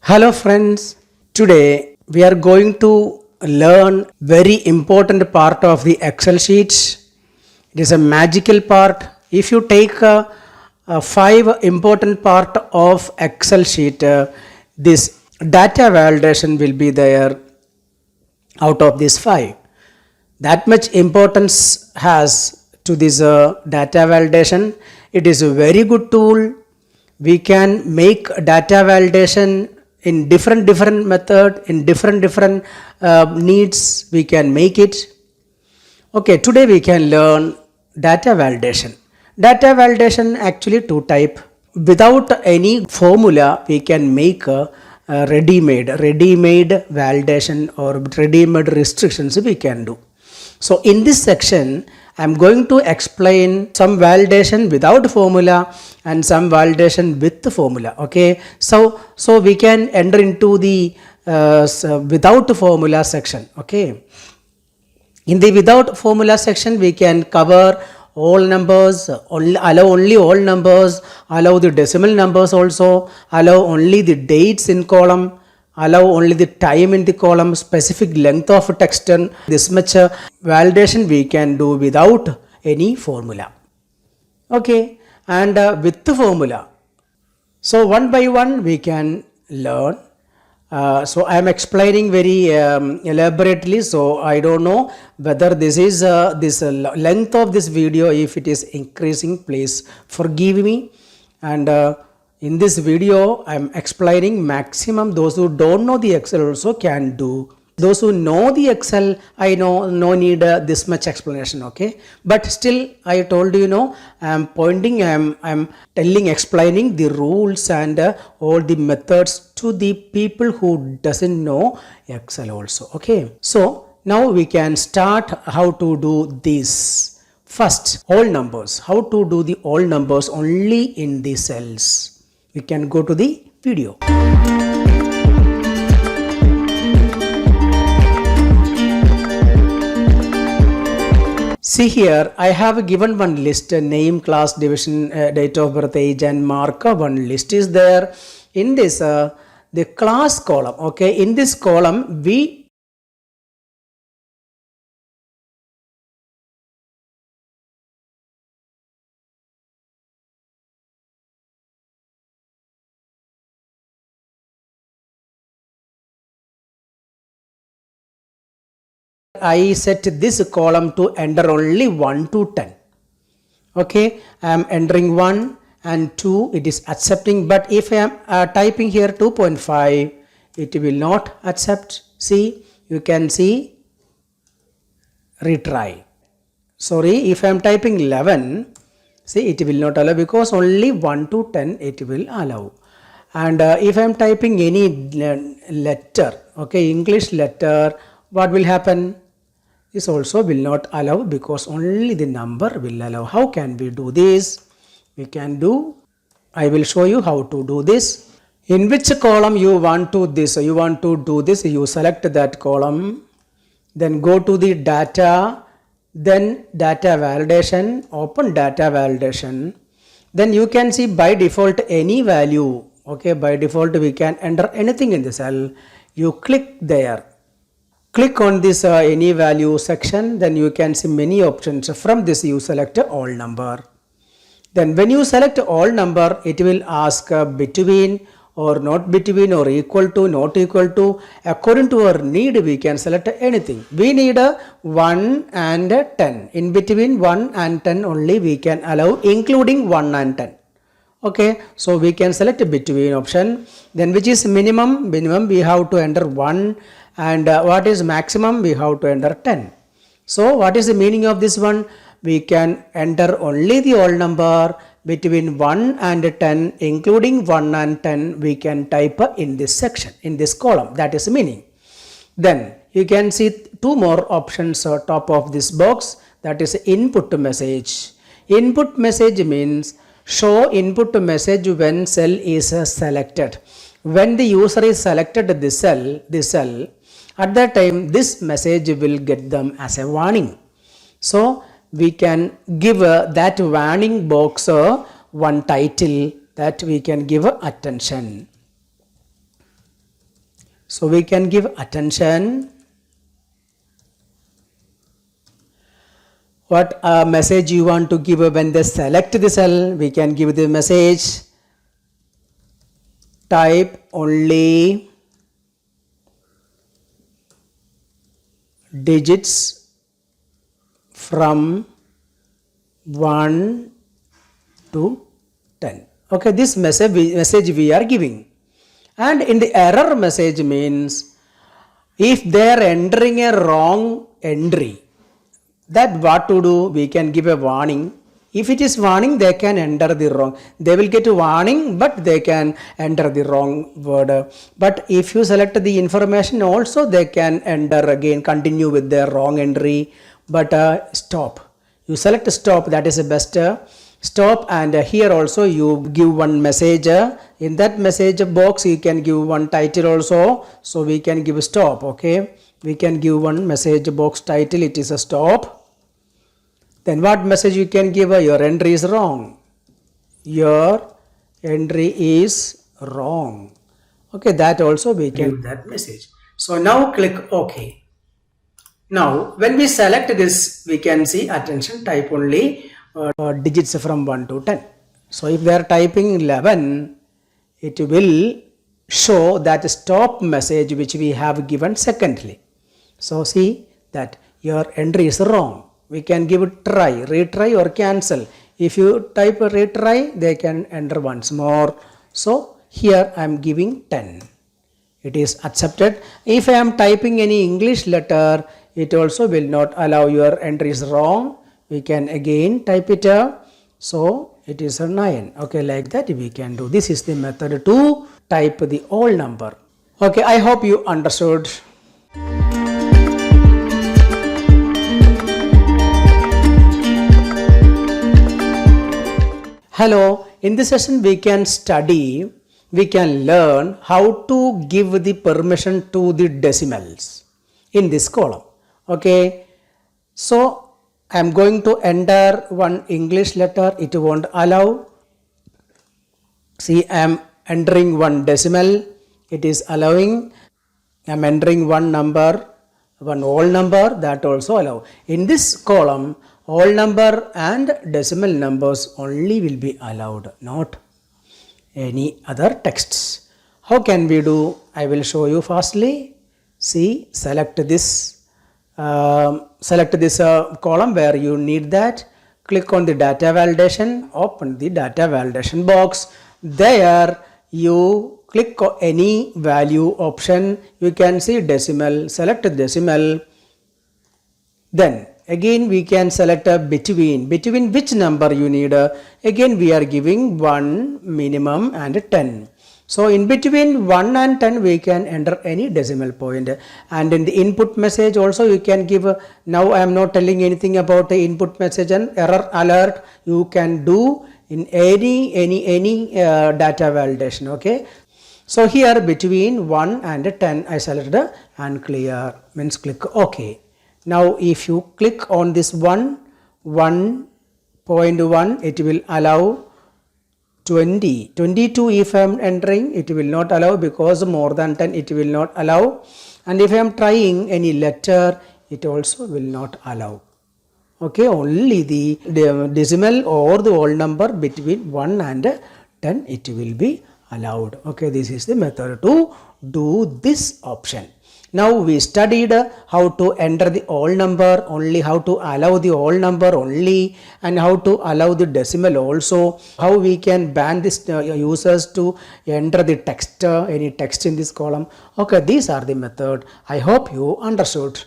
Hello friends, today we are going to learn very important part of the Excel sheets. It is a magical part. If you take five important part of Excel sheet, this data validation will be there out of these five. That much importance has to this data validation. It is a very good tool. We can make data validation in different method, in different needs. We can make it. Okay, today we can learn data validation. Data validation actually two type. Without any formula, we can make a ready-made validation or ready-made restrictions we can do. So in this section, I am going to explain some validation without formula and some validation with the formula. Okay, so we can enter into the without formula section. Okay, in the without formula section, we can cover all numbers, allow only all numbers, allow the decimal numbers also, allow only the dates in column, allow only the time in the column, specific length of text, and this much validation we can do without any formula. Okay, and with the formula. So one by one we can learn. So I am explaining very elaborately, so I don't know whether this is this length of this video, if it is increasing, please forgive me. And in this video I am explaining maximum. Those who don't know the Excel also can do. Those who know the Excel, I know no need this much explanation. Okay, but still I told you, I am pointing, I am telling, explaining the rules and all the methods to the people who doesn't know Excel also. Okay, so now we can start how to do this. First, all numbers. How to do the all numbers only in the cells. We can go to the video. See here, I have given one list, name, class, division, date of birth, age and mark. One list is there. In this, the class column, okay, in this column, I set this column to enter only 1 to 10. Okay, I am entering 1 and 2, it is accepting, but if I am typing here 2.5, it will not accept. See, you can see, retry. Sorry, if I am typing 11, see, it will not allow, because only 1 to 10 it will allow. And if I am typing any letter, okay, English letter, what will happen? This also will not allow, because only the number will allow. How can we do this? We can do, I will show you how to do this. In which column you want to do this, you select that column, then go to the data, then data validation, open data validation. Then you can see by default any value. Okay, by default we can enter anything in the cell. You click there. Click on this any value section, then you can see many options. From this you select all number. Then when you select all number, it will ask between or not between or equal to, not equal to. According to our need, we can select anything. We need 1 and 10. In between 1 and 10 only we can allow, including 1 and 10. Okay, so we can select between option. Then which is minimum we have to enter 1, and what is maximum we have to enter 10. So what is the meaning of this one? We can enter only the all number between 1 and 10, including 1 and 10 we can type in this section, in this column. That is the meaning. Then you can see two more options top of this box, that is input message. Input message means show input message when cell is selected. When the user is selected this cell, at that time this message will get them as a warning. So we can give that warning box one title that we can give attention. So we can give attention. What message you want to give when they select the cell, we can give the message type only digits from 1 to 10. Okay, this message we are giving. And in the error message means if they are entering a wrong entry, that what to do, we can give a warning. If it is warning, they can enter the wrong. They will get a warning, but they can enter the wrong word. But if you select the information also, they can enter again, continue with their wrong entry. But stop. You select stop, that is the best. Stop, and here also you give one message. In that message box, you can give one title also. So we can give stop, okay. We can give one message box title, it is a stop. Then what message you can give? Your entry is wrong. Your entry is wrong. Okay, that also we can give that message. So now click OK. Now when we select this, we can see attention type only digits from 1 to 10. So if they are typing 11, it will show that stop message which we have given secondly. So see that your entry is wrong. We can give it try, retry or cancel. If you type a retry, they can enter once more. So here I am giving 10. It is accepted. If I am typing any English letter, it also will not allow. Your entry is wrong. We can again type it up. So it is a 9. Okay, like that we can do. This is the method to type the whole number. Okay, I hope you understood. Hello, in this session we can study, we can learn how to give the permission to the decimals in this column. Okay, so I am going to enter one English letter, it won't allow. See, I am entering one decimal, it is allowing. I am entering one number, one whole number, that also allow. In this column, whole number and decimal numbers only will be allowed, not any other texts. How can we do? I will show you fastly. See, select this column where you need that. Click on the data validation, open the data validation box. There you click on any value option. You can see decimal, select decimal. Then again we can select a between which number you need. Again we are giving 1 minimum and 10. So in between 1 and 10 we can enter any decimal point. And in the input message also you can give. Now I am not telling anything about the input message and error alert. You can do in any data validation. Okay. So here between 1 and 10 I select and clear, means click OK. Now if you click on this 1.1, it will allow 20. 22 if I am entering, it will not allow, because more than 10 it will not allow. And if I am trying any letter, it also will not allow. Okay, only the decimal or the whole number between 1 and 10 it will be allowed. Okay, this is the method to do this option. Now we studied how to enter the whole number only, how to allow the whole number only, and how to allow the decimal also, how we can ban this users to enter the text, any text in this column. Okay, these are the method. I hope you understood.